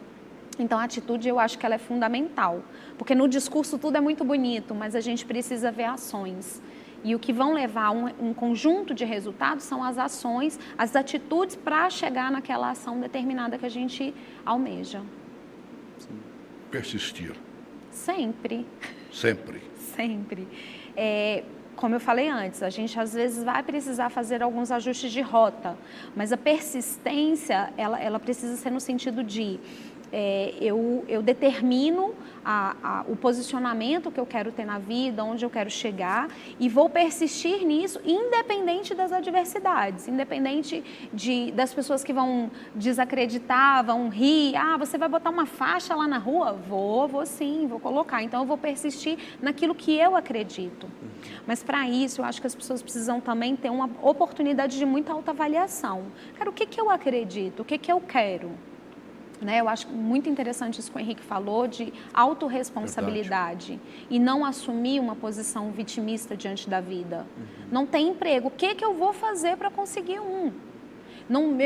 Então, a atitude, eu acho que ela é fundamental, porque no discurso tudo é muito bonito, mas a gente precisa ver ações. E o que vão levar um conjunto de resultados são as ações, as atitudes para chegar naquela ação determinada que a gente almeja. Persistir. Sempre. Sempre. Sempre. Como eu falei antes, a gente às vezes vai precisar fazer alguns ajustes de rota, mas a persistência, ela precisa ser no sentido de... eu determino o posicionamento que eu quero ter na vida, onde eu quero chegar e vou persistir nisso independente das adversidades, independente das pessoas que vão desacreditar, vão rir, você vai botar uma faixa lá na rua? Vou sim, vou colocar, então eu vou persistir naquilo que eu acredito. Mas para isso eu acho que as pessoas precisam também ter uma oportunidade de muita autoavaliação. Cara, o que eu acredito, o que eu quero? Eu acho muito interessante isso que o Henrique falou, de autorresponsabilidade. E não assumir uma posição vitimista diante da vida. Não tem emprego, o que eu vou fazer para conseguir um?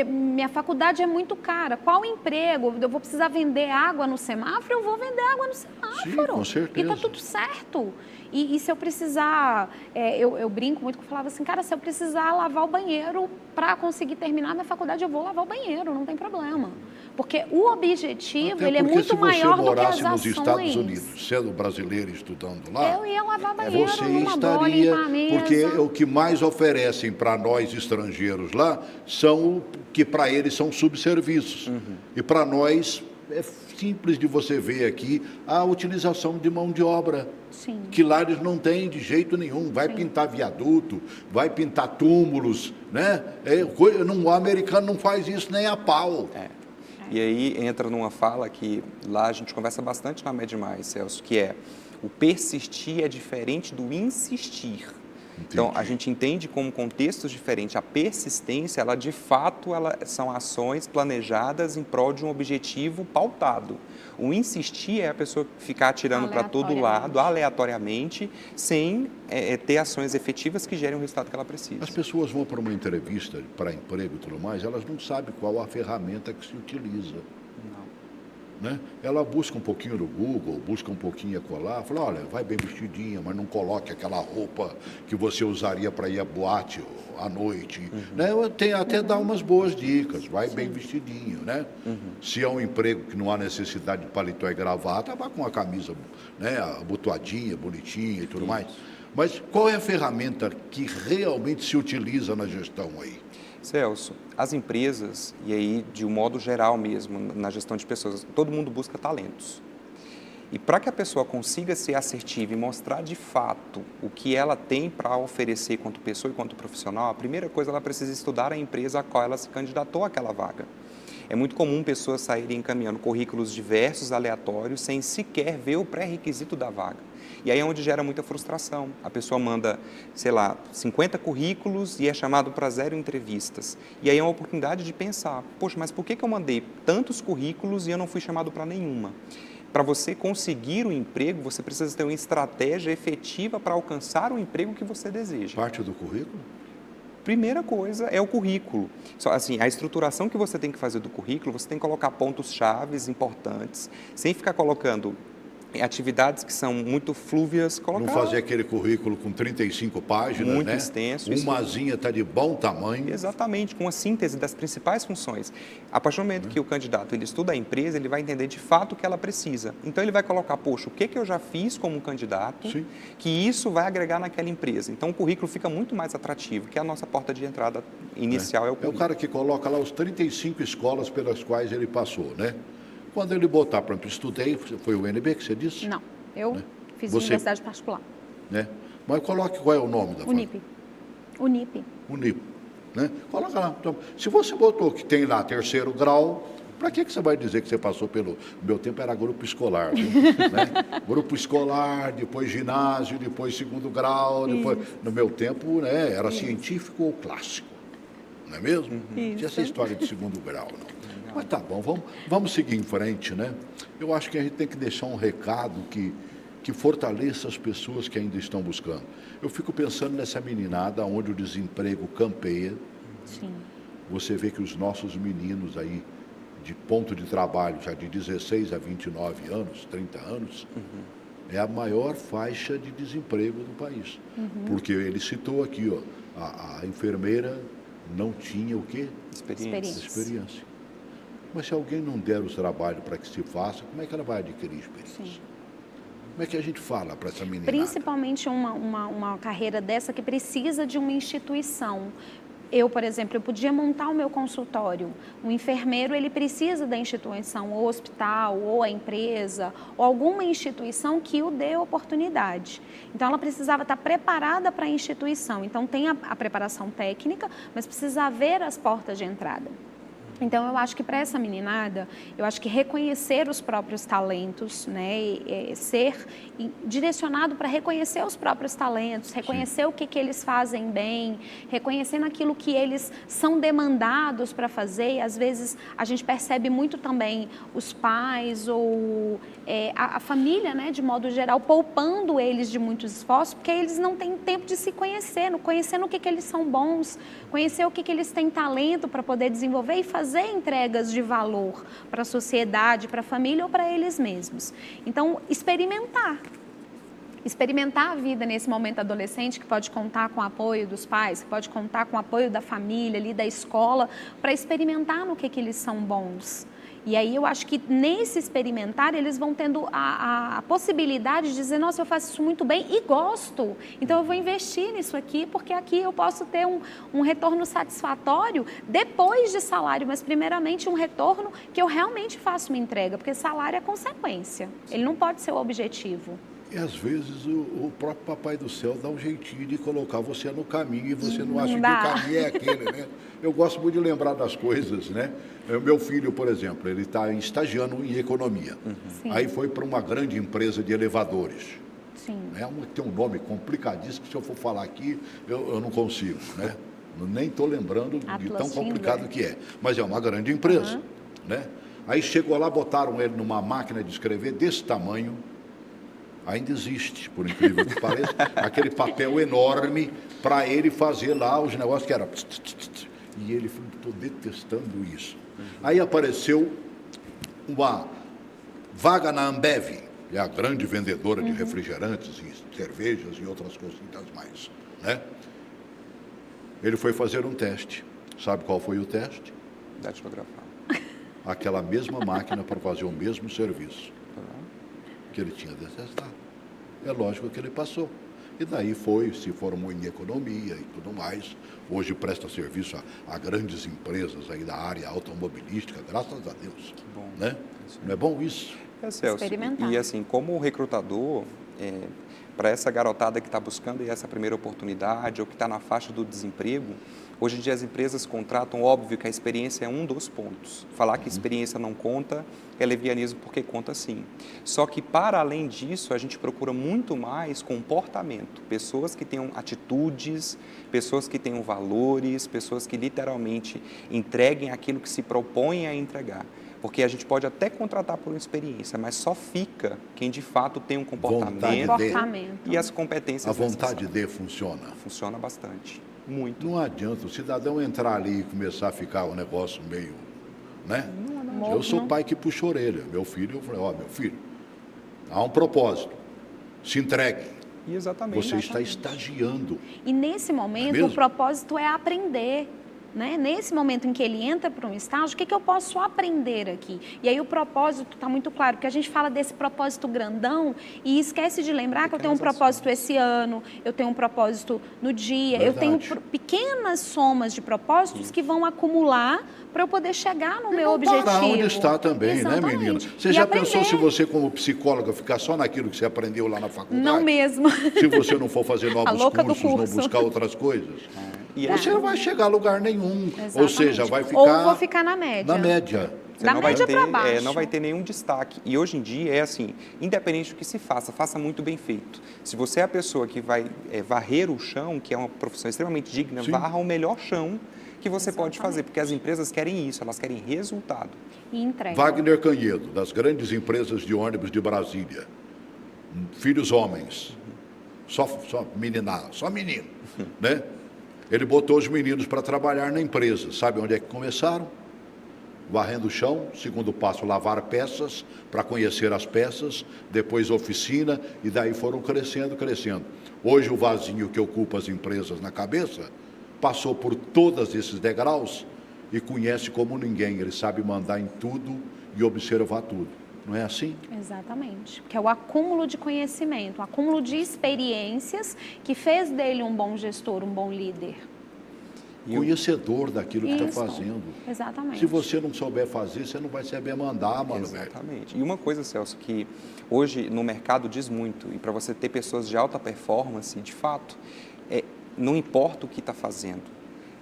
Minha faculdade é muito cara, qual emprego? Eu vou precisar vender água no semáforo? Eu vou vender água no semáforo. Sim, com certeza. E está tudo certo. E se eu precisar, eu brinco muito, que eu falava assim, cara, se eu precisar lavar o banheiro para conseguir terminar minha faculdade, eu vou lavar o banheiro, não tem problema. Porque o objetivo, ele é muito maior do que as ações. Se você morasse nos Estados Unidos, sendo brasileiro estudando lá, eu ia lavar banheiro você numa boa, estaria, limpar a mesa. porque o que mais oferecem para nós estrangeiros lá são o que para eles são subserviços. E para nós é simples de você ver aqui a utilização de mão de obra. Sim. Que lá eles não têm de jeito nenhum. Vai pintar viaduto, vai pintar túmulos, né? O americano não faz isso nem a pau. E aí entra numa fala que lá a gente conversa bastante na Med Mais, Celso, que é o persistir é diferente do insistir. Entendi. Então, a gente entende como contextos diferentes. A persistência, ela de fato, são ações planejadas em prol de um objetivo pautado. O insistir é a pessoa ficar atirando para todo lado, aleatoriamente, sem ter ações efetivas que gerem o resultado que ela precisa. As pessoas vão para uma entrevista para emprego e tudo mais, elas não sabem qual a ferramenta que se utiliza. Né? Ela busca um pouquinho no Google, busca um pouquinho acolá, fala, olha, vai bem vestidinha, mas não coloque aquela roupa que você usaria para ir à boate à noite. Né? Tem até dar umas boas dicas, vai bem vestidinho, né? Se é um emprego que não há necessidade de paletó e gravata, vá com a camisa, né, abotoadinha, bonitinha e tudo mais. Mas qual é a ferramenta que realmente se utiliza na gestão aí? Celso, as empresas, e aí de um modo geral mesmo, na gestão de pessoas, todo mundo busca talentos. E para que a pessoa consiga ser assertiva e mostrar de fato o que ela tem para oferecer quanto pessoa e quanto profissional, a primeira coisa, ela precisa estudar a empresa a qual ela se candidatou àquela vaga. É muito comum pessoas saírem encaminhando currículos diversos, aleatórios, sem sequer ver o pré-requisito da vaga. E aí é onde gera muita frustração. A pessoa manda, sei lá, 50 currículos e é chamado para 0 entrevistas. E aí é uma oportunidade de pensar, poxa, mas por que eu mandei tantos currículos e eu não fui chamado para nenhuma? Para você conseguir o emprego, você precisa ter uma estratégia efetiva para alcançar o emprego que você deseja. Parte do currículo? Primeira coisa é o currículo. Só, assim, a estruturação que você tem que fazer do currículo, você tem que colocar pontos-chave importantes, sem ficar colocando atividades que são muito flúvias. Não fazer aquele currículo com 35 páginas, muito né? extenso. Umazinha está de bom tamanho. Exatamente, com a síntese das principais funções. A partir do momento que o candidato ele estuda a empresa, ele vai entender de fato o que ela precisa. Então, ele vai colocar, poxa, o que eu já fiz como candidato, Sim. que isso vai agregar naquela empresa. Então, o currículo fica muito mais atrativo, que a nossa porta de entrada inicial é o currículo. É o cara que coloca lá os 35 escolas pelas quais ele passou, né? Quando ele botar, por exemplo, estudei, foi o UNB que você disse? Não, eu fiz Você- universidade particular. Né? Mas coloque qual é o nome da Unip. Unip. Unip. Né? Coloca lá. Então, se você botou que tem lá 3º grau, para que você vai dizer que você passou pelo... No meu tempo era grupo escolar, viu? Né? Grupo escolar, depois ginásio, depois 2º grau, depois... No meu tempo, né, era científico ou clássico, não é mesmo? Não tinha essa história de 2º grau, não. Mas tá bom, vamos seguir em frente, né? Eu acho que a gente tem que deixar um recado que fortaleça as pessoas que ainda estão buscando. Eu fico pensando nessa meninada onde o desemprego campeia. Sim. Você vê que os nossos meninos aí, de ponto de trabalho, já de 16 a 29 anos, 30 anos, é a maior faixa de desemprego do país. Porque ele citou aqui, ó, a enfermeira não tinha o quê? Experiência. Mas se alguém não der os trabalhos para que se faça, como é que ela vai adquirir experiência? Sim. Como é que a gente fala para essa menina? Principalmente uma carreira dessa que precisa de uma instituição. Eu, por exemplo, eu podia montar o meu consultório. O enfermeiro, ele precisa da instituição, ou hospital, ou a empresa, ou alguma instituição que o dê oportunidade. Então, ela precisava estar preparada para a instituição. Então, tem a preparação técnica, mas precisa haver as portas de entrada. Então, eu acho que para essa meninada, eu acho que reconhecer os próprios talentos, né, ser direcionado para reconhecer os próprios talentos, reconhecer o que eles fazem bem, reconhecendo aquilo que eles são demandados para fazer. E, às vezes, a gente percebe muito também os pais ou a família, né, de modo geral, poupando eles de muitos esforços, porque eles não têm tempo de se conhecer, conhecendo o que eles são bons, conhecer o que eles têm talento para poder desenvolver e fazer entregas de valor para a sociedade, para a família ou para eles mesmos. Então, experimentar a vida nesse momento adolescente, que pode contar com o apoio dos pais, que pode contar com o apoio da família, ali, da escola, para experimentar no que eles são bons. E aí eu acho que nesse experimentar eles vão tendo a possibilidade de dizer, nossa, eu faço isso muito bem e gosto, então eu vou investir nisso aqui, porque aqui eu posso ter um retorno satisfatório depois de salário, mas primeiramente um retorno que eu realmente faço uma entrega, porque salário é consequência, ele não pode ser o objetivo. E às vezes o próprio Papai do Céu dá um jeitinho de colocar você no caminho e você não acha que o caminho é aquele, né? Eu gosto muito de lembrar das coisas, né? O meu filho, por exemplo, ele está estagiando em economia. Aí foi para uma grande empresa de elevadores. Sim. Tem um nome complicadíssimo que se eu for falar aqui, eu não consigo, né? Nem estou lembrando de tão complicado que é. Mas é uma grande empresa, né? Aí chegou lá, botaram ele numa máquina de escrever desse tamanho. Ainda existe, por incrível que pareça, aquele papel enorme para ele fazer lá os negócios que era... E ele falou, estou detestando isso. Aí apareceu uma vaga na Ambev, que é a grande vendedora de refrigerantes e cervejas e outras coisitas mais, né? Ele foi fazer um teste. Sabe qual foi o teste? Datilografar. Aquela mesma máquina para fazer o mesmo serviço que ele tinha detestado. É lógico que ele passou. E daí se formou em economia e tudo mais. Hoje presta serviço a grandes empresas aí da área automobilística, graças a Deus. Que bom. Né? Não é bom isso? Celso, e assim, como recrutador, para essa garotada que está buscando essa primeira oportunidade ou que está na faixa do desemprego, hoje em dia as empresas contratam, óbvio que a experiência é um dos pontos. Falar que experiência não conta é levianismo, porque conta sim. Só que, para além disso, a gente procura muito mais comportamento. Pessoas que tenham atitudes, pessoas que tenham valores, pessoas que literalmente entreguem aquilo que se propõem a entregar. Porque a gente pode até contratar por uma experiência, mas só fica quem de fato tem um comportamento e as competências. A vontade de funciona. Funciona bastante, muito. Não adianta o cidadão entrar ali e começar a ficar um negócio meio, né? Eu sou pai que puxa a orelha. Meu filho, eu falei, meu filho, há um propósito, se entregue. Exatamente. Você está estagiando. E nesse momento o propósito é aprender. Né? Nesse momento em que ele entra para um estágio, o que eu posso aprender aqui? E aí o propósito está muito claro, porque a gente fala desse propósito grandão e esquece de lembrar que eu tenho um propósito esse ano, eu tenho um propósito no dia, eu tenho pequenas somas de propósitos que vão acumular para eu poder chegar no meu objetivo. Parar onde está também, né, menina? Você já pensou se você, como psicóloga, ficar só naquilo que você aprendeu lá na faculdade? Não mesmo. Se você não for fazer novos cursos, não buscar outras coisas? E você não vai chegar a lugar nenhum. Exatamente. Ou seja, vai ficar... Ou vou ficar na média. Na média. Da média para baixo. Não vai ter nenhum destaque. E hoje em dia é assim, independente do que se faça, faça muito bem feito. Se você é a pessoa que vai varrer o chão, que é uma profissão extremamente digna, varra o melhor chão que você pode fazer, porque as empresas querem isso, elas querem resultado. E entrega. Wagner Canhedo, das grandes empresas de ônibus de Brasília. Filhos homens. Só meninada, só menino, né? Ele botou os meninos para trabalhar na empresa. Sabe onde é que começaram? Varrendo o chão, segundo passo, lavar peças, para conhecer as peças, depois oficina, e daí foram crescendo. Hoje o vasinho que ocupa as empresas na cabeça, passou por todos esses degraus e conhece como ninguém. Ele sabe mandar em tudo e observar tudo. Não é assim? Exatamente. Que é o acúmulo de conhecimento, o acúmulo de experiências que fez dele um bom gestor, um bom líder. Conhecedor daquilo que está fazendo. Exatamente. Se você não souber fazer, você não vai saber mandar, mano. Exatamente. Velho. E uma coisa, Celso, que hoje no mercado diz muito, e para você ter pessoas de alta performance, de fato, não importa o que está fazendo,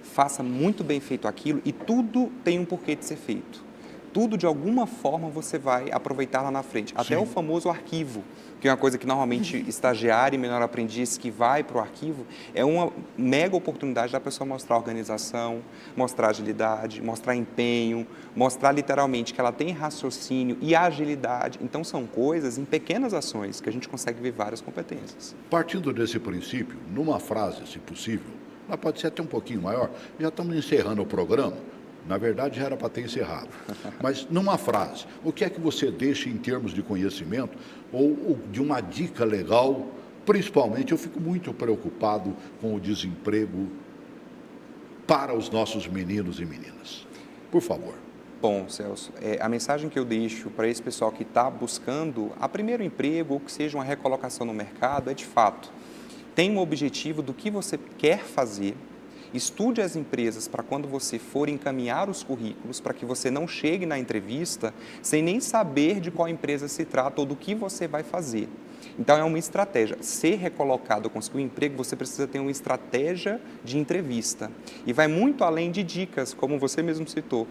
faça muito bem feito aquilo e tudo tem um porquê de ser feito. Tudo, de alguma forma, você vai aproveitar lá na frente. Até o famoso arquivo, que é uma coisa que normalmente estagiário e menor aprendiz que vai para o arquivo, é uma mega oportunidade da pessoa mostrar organização, mostrar agilidade, mostrar empenho, mostrar literalmente que ela tem raciocínio e agilidade. Então, são coisas em pequenas ações que a gente consegue ver várias competências. Partindo desse princípio, numa frase, se possível, ela pode ser até um pouquinho maior, já estamos encerrando o programa. Na verdade, já era para ter encerrado. Mas, numa frase, o que é que você deixa em termos de conhecimento ou de uma dica legal? Principalmente, eu fico muito preocupado com o desemprego para os nossos meninos e meninas. Por favor. Bom, Celso, a mensagem que eu deixo para esse pessoal que está buscando a primeiro emprego ou que seja uma recolocação no mercado é, de fato, tenha um objetivo do que você quer fazer, estude as empresas para quando você for encaminhar os currículos, para que você não chegue na entrevista sem nem saber de qual empresa se trata ou do que você vai fazer. Então, é uma estratégia. Ser recolocado, conseguir um emprego, você precisa ter uma estratégia de entrevista. E vai muito além de dicas, como você mesmo citou,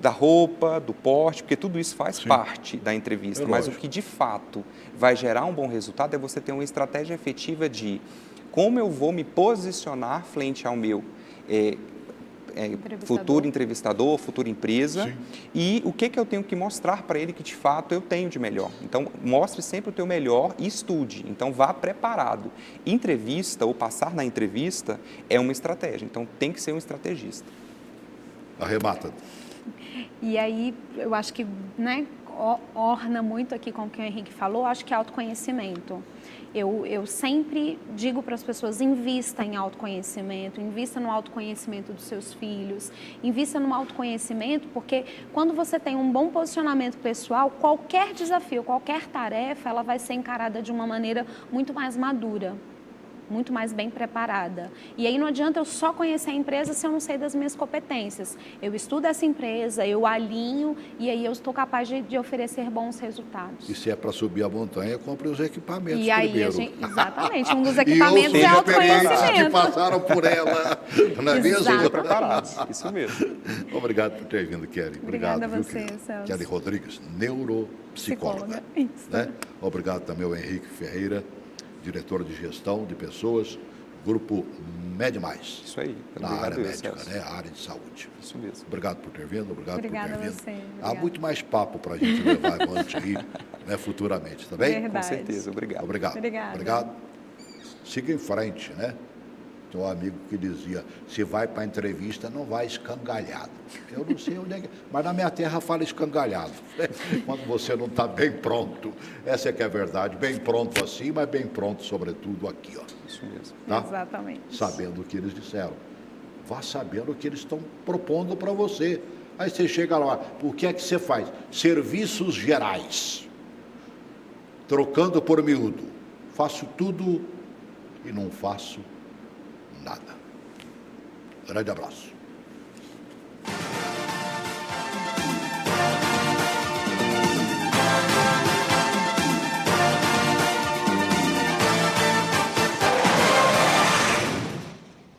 da roupa, do porte, porque tudo isso faz parte da entrevista. Mas o que, de fato, vai gerar um bom resultado é você ter uma estratégia efetiva de como eu vou me posicionar frente ao meu futuro entrevistador, futura empresa, e o que eu tenho que mostrar para ele que, de fato, eu tenho de melhor. Então, mostre sempre o teu melhor e estude. Então, vá preparado. Entrevista ou passar na entrevista é uma estratégia. Então, tem que ser um estrategista. Arremata. E aí, eu acho que, né, orna muito aqui com o que o Henrique falou, acho que é autoconhecimento. Eu sempre digo para as pessoas, invista em autoconhecimento, invista no autoconhecimento dos seus filhos, invista no autoconhecimento, porque quando você tem um bom posicionamento pessoal, qualquer desafio, qualquer tarefa, ela vai ser encarada de uma maneira muito mais madura, muito mais bem preparada. E aí não adianta eu só conhecer a empresa se eu não sei das minhas competências. Eu estudo essa empresa, eu alinho e aí eu estou capaz de oferecer bons resultados. E se é para subir a montanha, compre os equipamentos e aí primeiro. Exatamente, um dos equipamentos é autoconhecimento. Que passaram por ela, não é mesmo? Esteja preparado, isso mesmo. Obrigado por ter vindo, Kelly. Obrigada Obrigado, a você, Celso. Kelly Rodrigues, neuropsicóloga. Isso. Né? Obrigado também ao Henrique Ferreira, diretor de gestão de pessoas, grupo Med Mais. Isso aí. Na área médica, né? A área de saúde. Isso mesmo. Obrigado por ter vindo, obrigada por ter a vindo. você. Há muito mais papo para a gente levar avante aí, né, futuramente, tá bem? Verdade. Com certeza, obrigado. Obrigada. Obrigado. Siga em frente, né? Tem um amigo que dizia, se vai para a entrevista, não vai escangalhado. Eu não sei onde é que... Mas na minha terra fala escangalhado. Quando você não está bem pronto. Essa é que é a verdade. Bem pronto assim, mas bem pronto, sobretudo, aqui, ó. Isso mesmo. Tá? Exatamente. Sabendo o que eles disseram. Vá sabendo o que eles estão propondo para você. Aí você chega lá, o que é que você faz? Serviços gerais. Trocando por miúdo. Faço tudo e não faço nada. Grande abraço.